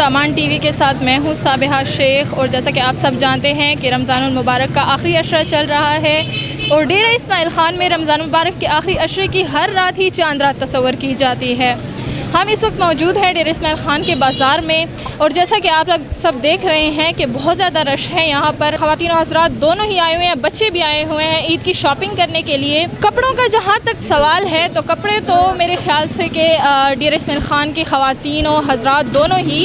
दामान TV के साथ मैं हूँ साबिहा शेख। और जैसा कि आप सब जानते हैं कि रमज़ानुल मुबारक का आखिरी अशरा चल रहा है और डेरा इस्माइल ख़ान में रमज़ानुल मुबारक के आखिरी अशरे की हर रात ही चांद रात तस्वर की जाती है। हम इस वक्त मौजूद हैं डेरा इस्माइल ख़ान के बाज़ार में और जैसा कि आप लोग सब देख रहे हैं कि बहुत ज़्यादा रश है यहाँ पर। ख़वातीन और हज़रात दोनों ही आए हुए हैं, बच्चे भी आए हुए हैं ईद की शॉपिंग करने के लिए। कपड़ों का जहाँ तक सवाल है तो कपड़े तो मेरे ख्याल से कि डेरा इस्माइल ख़ान की ख़वातीन और हज़रात दोनों ही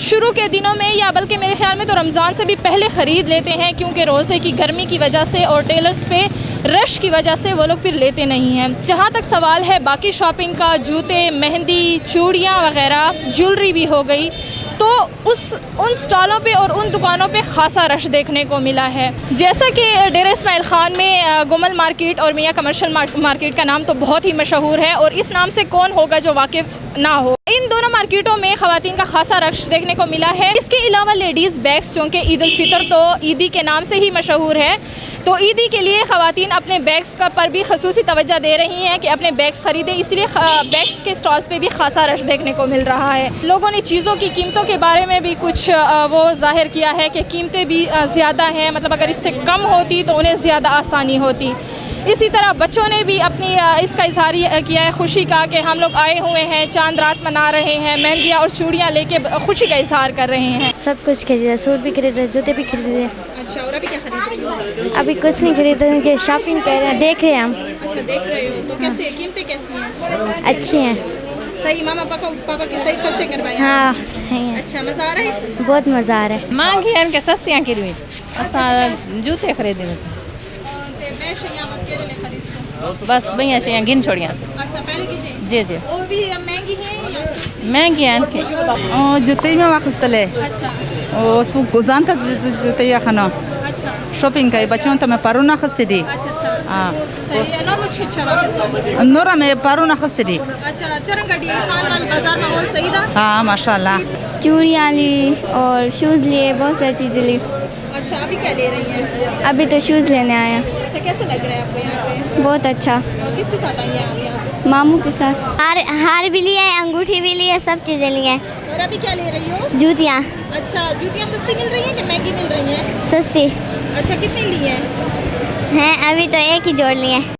शुरू के दिनों में या बल्कि मेरे ख्याल में तो रमज़ान से भी पहले ख़रीद लेते हैं, क्योंकि रोज़े की गर्मी की वजह से और टेलर्स पे रश की वजह से वो लोग फिर लेते नहीं हैं। जहाँ तक सवाल है बाकी शॉपिंग का, जूते, मेहंदी, चूड़ियाँ वग़ैरह, ज्वेलरी भी हो गई, तो उन स्टॉलों पे और उन दुकानों पे ख़ासा रश देखने को मिला है। जैसा कि डेरा इस्माइल ख़ान में गुमल मार्केट और मियाँ कमर्शियल मार्केट का नाम तो बहुत ही मशहूर है और इस नाम से कौन होगा जो वाकिफ़ ना हो। इन दोनों मार्केटों में ख़वातीन का ख़ासा रश देखने को मिला है। इसके अलावा लेडीज़ बैग्स, चूँकि ईद उल फितर तो ईदी के नाम से ही मशहूर है, तो ईदी के लिए ख़वातीन अपने बैग्स का पर भी ख़ुसूसी तवज्जो दे रही हैं कि अपने बैग्स ख़रीदें, इसलिए बैग्स के स्टॉल्स पे भी ख़ासा रश देखने को मिल रहा है। लोगों ने चीज़ों की कीमतों के बारे में भी कुछ वो ज़ाहिर किया है कि कीमतें भी ज़्यादा हैं, मतलब अगर इससे कम होती तो उन्हें ज़्यादा आसानी होती। इसी तरह बच्चों ने भी अपनी इसका इजहार किया है खुशी का कि हम लोग आए हुए हैं, चांद रात मना रहे हैं, मेहंदियाँ और चूड़ियाँ लेके खुशी का इजहार कर रहे हैं। सब कुछ खरीदा, सूट भी खरीदे, जूते भी खरीदे। अच्छा, और अभी क्या खरीद रही हो? अभी कुछ नहीं खरीदा कि शॉपिंग कर रहे हैं, देख रहे हैं हम। अच्छा, देख रहे हो, तो कैसे कीमतें कैसी हैं? अच्छी हैं। सही, मामा पापा के सही खर्चे करवाए? हाँ सही है। अच्छा, मज़ा आ रहा है? बहुत मज़ा आ रहा है। महंगी हैं के सस्तियाँ किरवी असां जूते खरीदे बस भैया शे गिन छोड़ियाँ से। अच्छा, पहले की जी जी वो भी महंगी है या महंगी हैं के जूते में वाखस्तले अच्छा ओ सु गुजान था जूते या खाना अच्छा शॉपिंग का बच्चों तो मैं पारू ना खस्ते दी अच्छा हाँ सही है। नॉन मुझे अच्छा लगा। नोरा में पारू ना खस्ते दी। अच्छा, चरंगड़ी खान वाले बाजार माहौल सही था? हाँ माशाल्लाह। चूड़ियाँ ली और शूज़ लिए, बहुत सारी चीज़ें ली। अच्छा, अभी क्या ले रही हैं? अभी तो शूज़ लेने आए हैं। अच्छा, कैसे लग रहा है आपको यहाँ पे? बहुत अच्छा। और किसके साथ आई हैं आप यहाँ? मामू के साथ। हार भी लिया है, अंगूठी भी ली है, सब चीज़ें ली हैं। और अभी क्या ले रही हो? जूतियाँ अच्छा, जूतियाँ सस्ती मिल रही हैं कि महंगी मिल रही हैं? सस्ती अच्छा, कितनी ली हैं? हैं, अभी तो एक ही जोड़ लिए हैं।